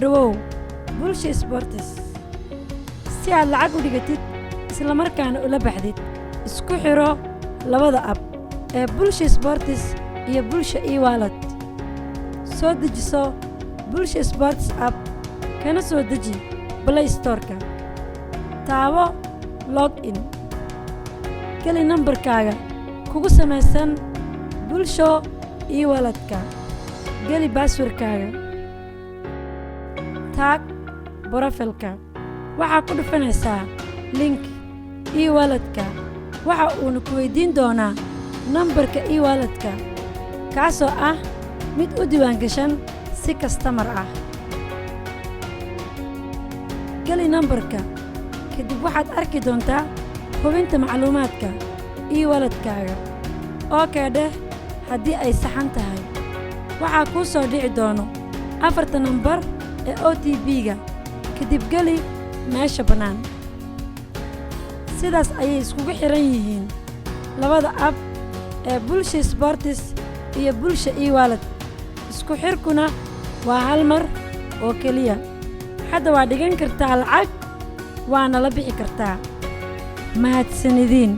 dhawow Bulsho Sports si aad lacag u dhigatid isla markaana ula baxdid isku xiro labada app ee Bulsho Sports iyo Bulsho e-wallet soo dejiso Bulsho Sports app kana soo deji Play Store-ka taabo login geli nambarkaaga kugu samaysan Bulsho e-wallet-ka geli password-kaaga tag profile-ka waxa ku dhufanaysaa link e-wallet-ka waxa uu ku weydiin doonaa nambarka e-wallet-ka kaasoo ah mid u diiwaan gashan si customer ah geli nambarka kadib waxaad arki doontaa hubinta macluumaadka e-wallet-kaaga oo dheh haddii ay saxan tahay waxaa kuu soo dhici doono 4 nambar ee OTP-ga kadib geli meesha bannaan sidaas ayay iskugu xiran yihiin labada app ee Bulsho Sports iyo Bulsho e-wallet isku xirkuna waa hal mar oo kaliya hadda waa dhigan kartaa lacag waana la bixi kartaa mahadsanidin